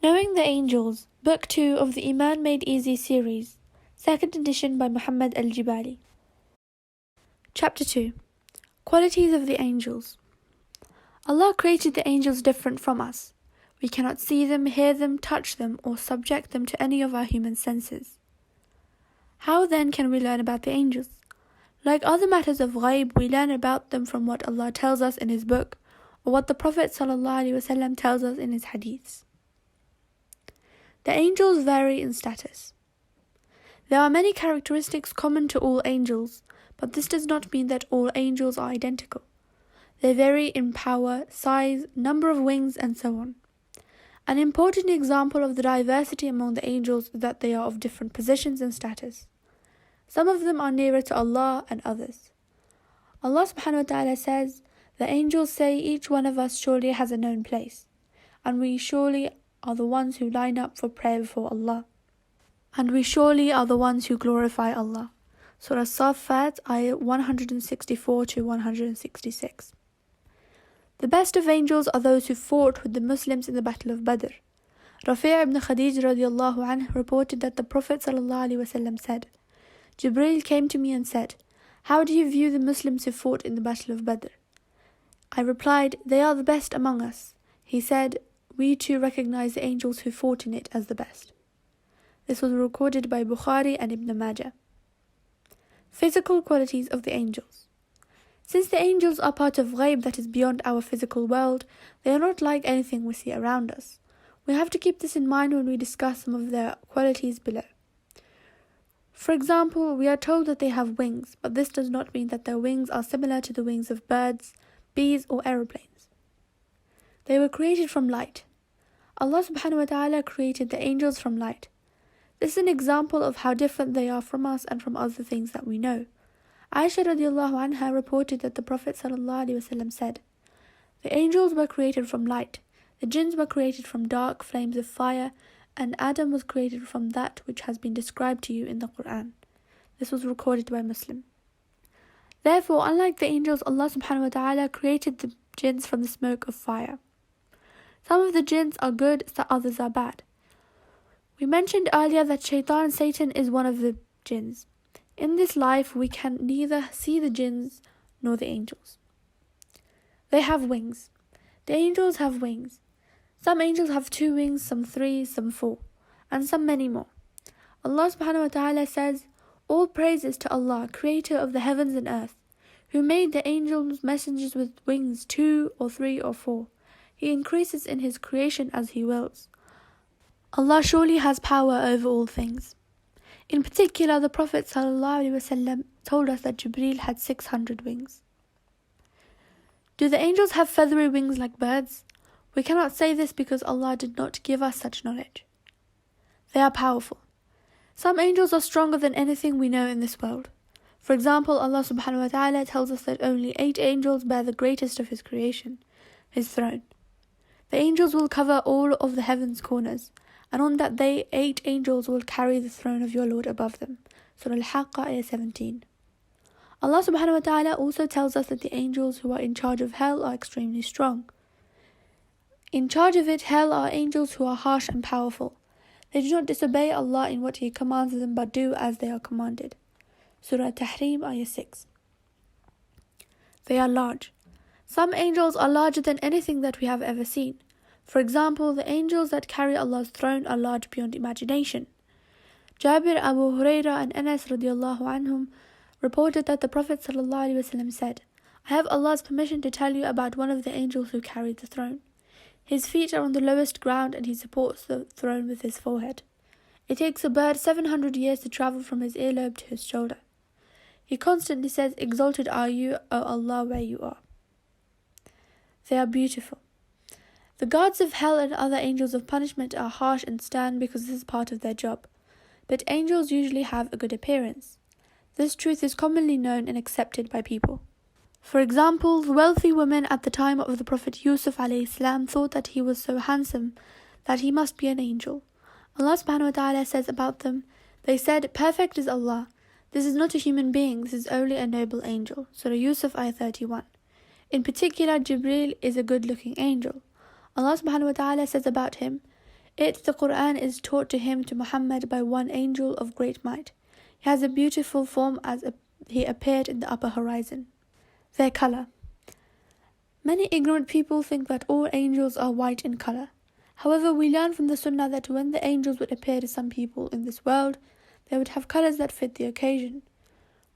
Knowing the Angels, Book 2 of the Eemaan Made Easy series, 2nd edition by Muhammad al-Jibali. Chapter 2. Qualities of the Angels. Allah created the angels different from us. We cannot see them, hear them, touch them, or subject them to any of our human senses. How then can we learn about the angels? Like other matters of ghaib, we learn about them from what Allah tells us in His book, or what the Prophet ﷺ tells us in his hadiths. The angels vary in status. There are many characteristics common to all angels, but this does not mean that all angels are identical. They vary in power, size, number of wings, and so on. An important example of the diversity among the angels is that they are of different positions and status. Some of them are nearer to Allah and others. Allah subhanahu wa ta'ala says, "The angels say each one of us surely has a known place, and we surely are the ones who line up for prayer before Allah. And we surely are the ones who glorify Allah." Surah Safat, ayah 164 to 166. The best of angels are those who fought with the Muslims in the Battle of Badr. Rafi' ibn Khadij radiallahu anhu reported that the Prophet ﷺ said, "Jibreel came to me and said, 'How do you view the Muslims who fought in the Battle of Badr?' I replied, 'They are the best among us.' He said, 'We too recognize the angels who fought in it as the best.'" This was recorded by Bukhari and Ibn Majah. Physical qualities of the angels. Since the angels are part of ghaib that is beyond our physical world, they are not like anything we see around us. We have to keep this in mind when we discuss some of their qualities below. For example, we are told that they have wings, but this does not mean that their wings are similar to the wings of birds, bees, or aeroplanes. They were created from light. Allah subhanahu wa ta'ala created the angels from light. This is an example of how different they are from us and from other things that we know. Aisha radiallahu anha reported that the Prophet ﷺ said, "The angels were created from light, the jinns were created from dark flames of fire, and Adam was created from that which has been described to you in the Quran." This was recorded by Muslim. Therefore, unlike the angels, Allah subhanahu wa ta'ala created the jinns from the smoke of fire. Some of the jinns are good, so others are bad. We mentioned earlier that Satan is one of the jinns. In this life, we can neither see the jinns nor the angels. They have wings. The angels have wings. Some angels have 2 wings, some 3, some 4, and some many more. Allah subhanahu wa ta'ala says, "All praises to Allah, creator of the heavens and earth, who made the angels messengers with wings 2 or 3 or 4. He increases in His creation as He wills. Allah surely has power over all things." In particular, the Prophet ﷺ told us that Jibreel had 600 wings. Do the angels have feathery wings like birds? We cannot say this because Allah did not give us such knowledge. They are powerful. Some angels are stronger than anything we know in this world. For example, Allah subhanahu wa ta'ala tells us that only 8 angels bear the greatest of His creation, His throne. The angels will cover all of the heaven's corners, and on that day 8 angels will carry the throne of your Lord above them. Surah Al-Haqqa, ayah 17. Allah subhanahu wa ta'ala also tells us that the angels who are in charge of hell are extremely strong. In charge of it, hell, are angels who are harsh and powerful. They do not disobey Allah in what He commands them, but do as they are commanded. Surah Tahrim, ayah 6. They are large. Some angels are larger than anything that we have ever seen. For example, the angels that carry Allah's throne are large beyond imagination. Jabir, Abu Huraira, and Anas radiallahu anhum reported that the Prophet ﷺ said, "I have Allah's permission to tell you about one of the angels who carried the throne. His feet are on the lowest ground and he supports the throne with his forehead. It takes a bird 700 years to travel from his earlobe to his shoulder. He constantly says, 'Exalted are you, O Allah, where you are.'" They are beautiful. The guards of hell and other angels of punishment are harsh and stern because this is part of their job. But angels usually have a good appearance. This truth is commonly known and accepted by people. For example, the wealthy women at the time of the Prophet Yusuf ﷺ thought that he was so handsome that he must be an angel. Allah subhanahu wa ta'ala says about them, "They said, 'Perfect is Allah. This is not a human being, this is only a noble angel.'" Surah Yusuf, ayah 31. In particular, Jibreel is a good-looking angel. Allah subhanahu wa ta'ala says about him, The Quran, is taught to him to Muhammad by one angel of great might. He has a beautiful form as he appeared in the upper horizon. Their color. Many ignorant people think that all angels are white in color. However, we learn from the Sunnah that when the angels would appear to some people in this world, they would have colors that fit the occasion.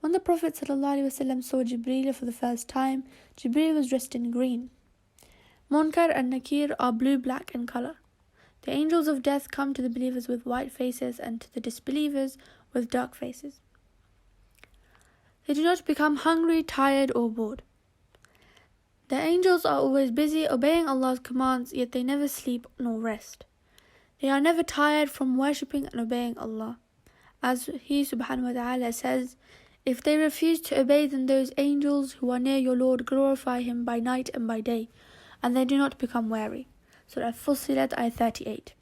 When the Prophet ﷺ saw Jibreel for the first time, Jibreel was dressed in green. Munkar and Nakir are blue-black in color. The angels of death come to the believers with white faces and to the disbelievers with dark faces. They do not become hungry, tired, or bored. The angels are always busy obeying Allah's commands, yet they never sleep nor rest. They are never tired from worshipping and obeying Allah. As He subhanahu wa ta'ala says, if they refuse to obey, then those angels who are near your Lord glorify Him by night and by day, and they do not become weary. Surah Fussilat, ayah 38.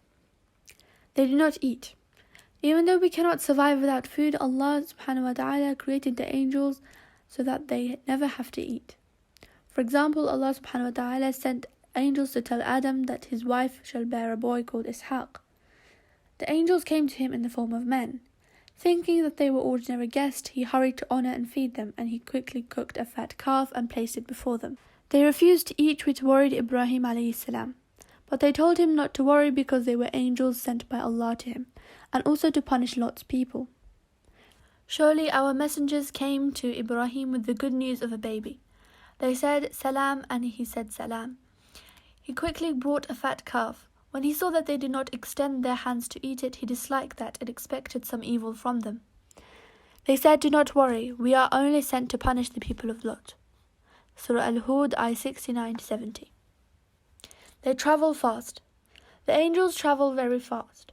They do not eat. Even though we cannot survive without food, Allah subhanahu wa ta'ala created the angels so that they never have to eat. For example, Allah subhanahu wa ta'ala sent angels to tell Adam that his wife shall bear a boy called Ishaq. The angels came to him in the form of men. Thinking that they were ordinary guests, he hurried to honor and feed them, and he quickly cooked a fat calf and placed it before them. They refused to eat, which worried Ibrahim alayhi salam. But they told him not to worry because they were angels sent by Allah to him, and also to punish Lot's people. Surely our messengers came to Ibrahim with the good news of a baby. They said, Salam, and he said Salam. He quickly brought a fat calf. When he saw that they did not extend their hands to eat it, he disliked that and expected some evil from them. They said, do not worry, we are only sent to punish the people of Lot. Surah Al-Hud, ayah 69-70. They travel fast. The angels travel very fast.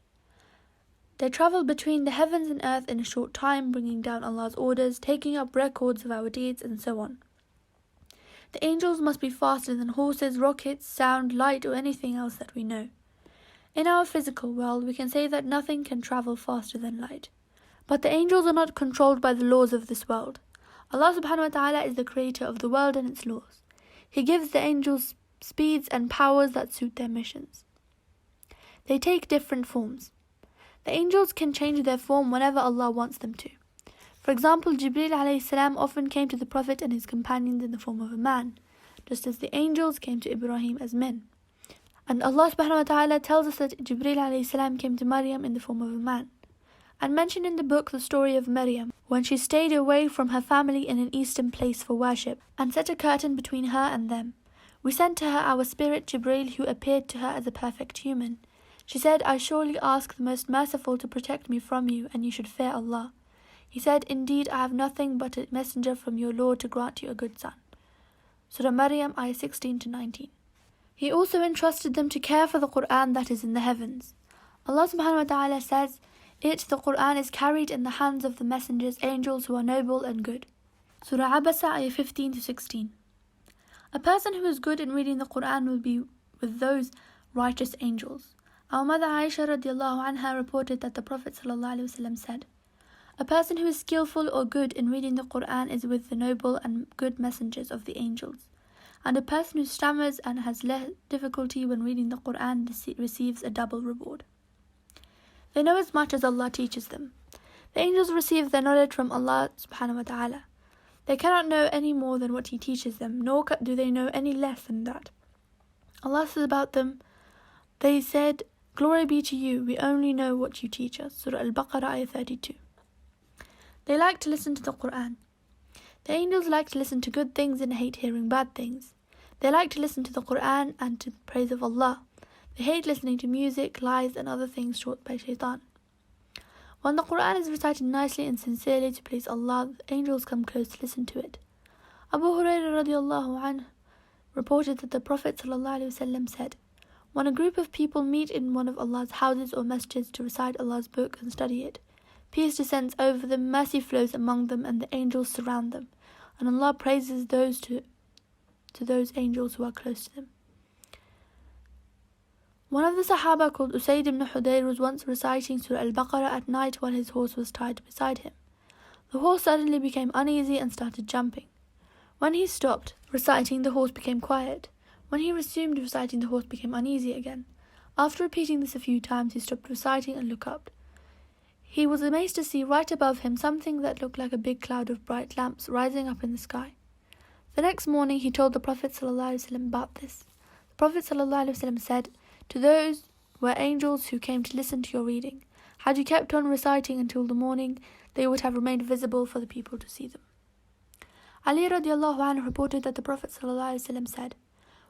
They travel between the heavens and earth in a short time, bringing down Allah's orders, taking up records of our deeds, and so on. The angels must be faster than horses, rockets, sound, light, or anything else that we know. In our physical world, we can say that nothing can travel faster than light. But the angels are not controlled by the laws of this world. Allah subhanahu wa ta'ala is the creator of the world and its laws. He gives the angels speeds and powers that suit their missions. They take different forms. The angels can change their form whenever Allah wants them to. For example, Jibreel alayhi salam often came to the Prophet and his companions in the form of a man, just as the angels came to Ibrahim as men. And Allah subhanahu wa ta'ala tells us that Jibreel alayhi salam came to Maryam in the form of a man. And mentioned in the book the story of Maryam, when she stayed away from her family in an eastern place for worship, and set a curtain between her and them. We sent to her our spirit Jibreel, who appeared to her as a perfect human. She said, I surely ask the most merciful to protect me from you, and you should fear Allah. He said, indeed, I have nothing but a messenger from your Lord to grant you a good son. Surah Maryam, ayah 16-19. He also entrusted them to care for the Quran that is in the heavens. Allah subhanahu wa ta'ala says, the Quran is carried in the hands of the messengers, angels who are noble and good. Surah Abasa, ayah 15-16. A person who is good in reading the Quran will be with those righteous angels. Our mother Aisha radiallahu anha reported that the Prophet sallallahu alaihi wasallam said, a person who is skillful or good in reading the Quran is with the noble and good messengers of the angels. And a person who stammers and has less difficulty when reading the Quran receives a double reward. They know as much as Allah teaches them. The angels receive their knowledge from Allah subhanahu wa ta'ala. They cannot know any more than what He teaches them, nor do they know any less than that. Allah says about them, they said, Glory be to you, we only know what you teach us. Surah Al-Baqarah, ayah 32. They like to listen to the Quran. The angels like to listen to good things and hate hearing bad things. They like to listen to the Quran and to the praise of Allah. They hate listening to music, lies, and other things taught by shaitan. When the Quran is recited nicely and sincerely to please Allah, the angels come close to listen to it. Abu Hurairah radiallahu anhu reported that the Prophet sallallahu alaihi wasallam said, when a group of people meet in one of Allah's houses or masjids to recite Allah's book and study it, peace descends over them, mercy flows among them, and the angels surround them. And Allah praises those to those angels who are close to them. One of the Sahaba called Usayd ibn Hudayr was once reciting Surah Al-Baqarah at night while his horse was tied beside him. The horse suddenly became uneasy and started jumping. When he stopped reciting, the horse became quiet. When he resumed reciting, the horse became uneasy again. After repeating this a few times, he stopped reciting and looked up. He was amazed to see right above him something that looked like a big cloud of bright lamps rising up in the sky. The next morning he told the Prophet ﷺ about this. The Prophet ﷺ said, "To those were angels who came to listen to your reading. Had you kept on reciting until the morning, they would have remained visible for the people to see them." Ali radiallahu anhu reported that the Prophet ﷺ said,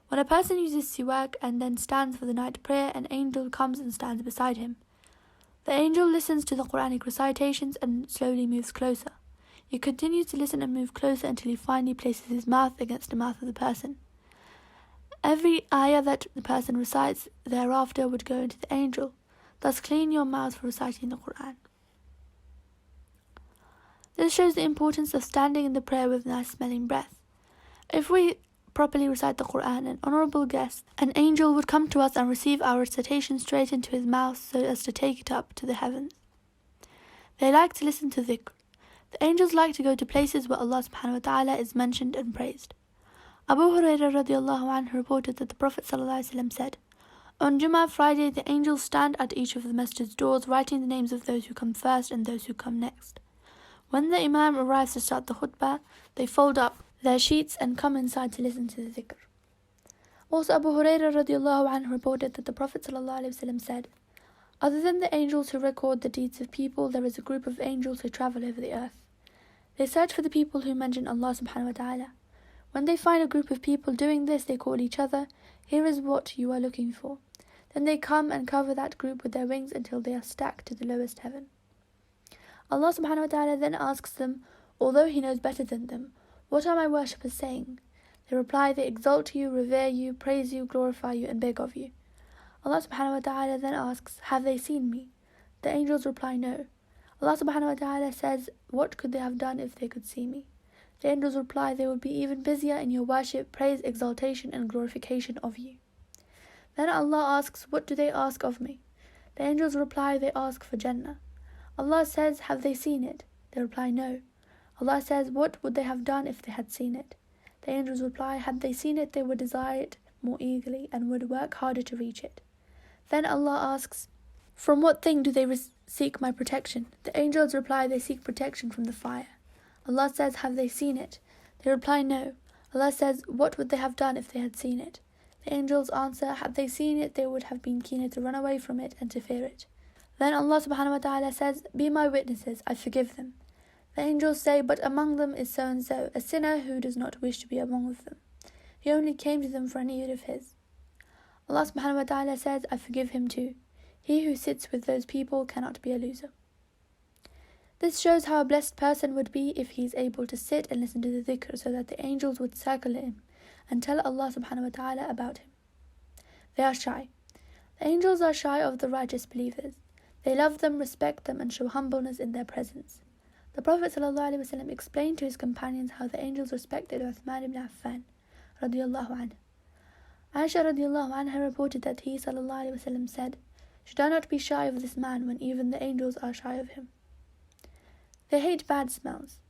"When a person uses siwak and then stands for the night prayer, an angel comes and stands beside him. The angel listens to the Quranic recitations and slowly moves closer. He continues to listen and move closer until he finally places his mouth against the mouth of the person. Every ayah that the person recites thereafter would go into the angel. Thus clean your mouth for reciting the Quran." This shows the importance of standing in the prayer with nice smelling breath. If we properly recite the Quran, an honorable guest, an angel would come to us and receive our recitation straight into his mouth so as to take it up to the heavens. They like to listen to dhikr. The angels like to go to places where Allah subhanahu wa ta'ala is mentioned and praised. Abu Hurairah radiallahu anhu reported that the Prophet ﷺ said, "On Jummah Friday, the angels stand at each of the masjid's doors, writing the names of those who come first and those who come next. When the Imam arrives to start the khutbah, they fold up their sheets and come inside to listen to the dhikr." Also, Abu Hurairah radiallahu anhu reported that the Prophet ﷺ said, "Other than the angels who record the deeds of people, there is a group of angels who travel over the earth. They search for the people who mention Allah subhanahu wa ta'ala. When they find a group of people doing this, they call each other, 'Here is what you are looking for.' Then they come and cover that group with their wings until they are stacked to the lowest heaven. Allah subhanahu wa ta'ala then asks them, although He knows better than them, 'What are my worshippers saying?' They reply, 'They exalt you, revere you, praise you, glorify you, and beg of you.' Allah subhanahu wa ta'ala then asks, 'Have they seen me?' The angels reply, 'No.' Allah subhanahu wa ta'ala says, 'What could they have done if they could see me?' The angels reply, 'They would be even busier in your worship, praise, exaltation, and glorification of you.' Then Allah asks, 'What do they ask of me?' The angels reply, 'They ask for Jannah.' Allah says, 'Have they seen it?' They reply, 'No.' Allah says, 'What would they have done if they had seen it?' The angels reply, 'Had they seen it, they would desire it more eagerly and would work harder to reach it.' Then Allah asks, 'From what thing do they seek my protection?' The angels reply, 'They seek protection from the fire.' Allah says, 'Have they seen it?' They reply, 'No.' Allah says, 'What would they have done if they had seen it?' The angels answer, 'Had they seen it, they would have been keener to run away from it and to fear it.' Then Allah subhanahu wa ta'ala says, 'Be my witnesses, I forgive them.' The angels say, 'But among them is so-and-so, a sinner who does not wish to be among them. He only came to them for a need of his.' Allah subhanahu wa ta'ala says, 'I forgive him too. He who sits with those people cannot be a loser.' This shows how a blessed person would be if he is able to sit and listen to the dhikr so that the angels would circle him and tell Allah subhanahu wa ta'ala about him. They are shy. The angels are shy of the righteous believers. They love them, respect them, and show humbleness in their presence. The Prophet ﷺ explained to his companions how the angels respected Uthman ibn Affan radiallahu anhu. Aisha radiallahu anha reported that he ﷺ said, 'Should I not be shy of this man when even the angels are shy of him?' They hate bad smells.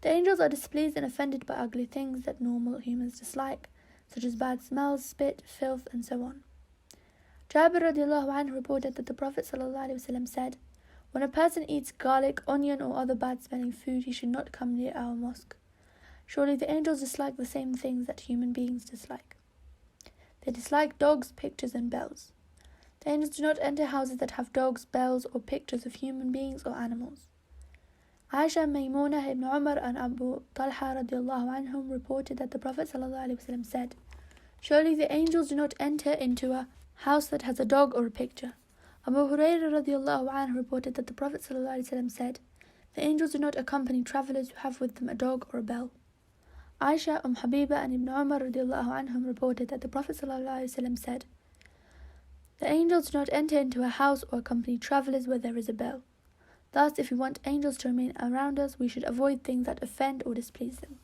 The angels are displeased and offended by ugly things that normal humans dislike, such as bad smells, spit, filth, and so on. Jabir radiallahu anhu reported that the Prophet ﷺ said, 'When a person eats garlic, onion, or other bad-smelling food, he should not come near our mosque. Surely the angels dislike the same things that human beings dislike. They dislike dogs, pictures, and bells. The angels do not enter houses that have dogs, bells, or pictures of human beings or animals.' Aisha, Maymunah, Ibn Umar, and Abu Talha radiallahu anhum reported that the Prophet ﷺ said, 'Surely the angels do not enter into a house that has a dog or a picture.' Abu Hurairah radiallahu anhu reported that the Prophet ﷺ said, 'The angels do not accompany travellers who have with them a dog or a bell.' Aisha, Habiba, and Ibn Umar radiallahu anhum reported that the Prophet ﷺ said, 'The angels do not enter into a house or accompany travellers where there is a bell.' Thus, if we want angels to remain around us, we should avoid things that offend or displease them.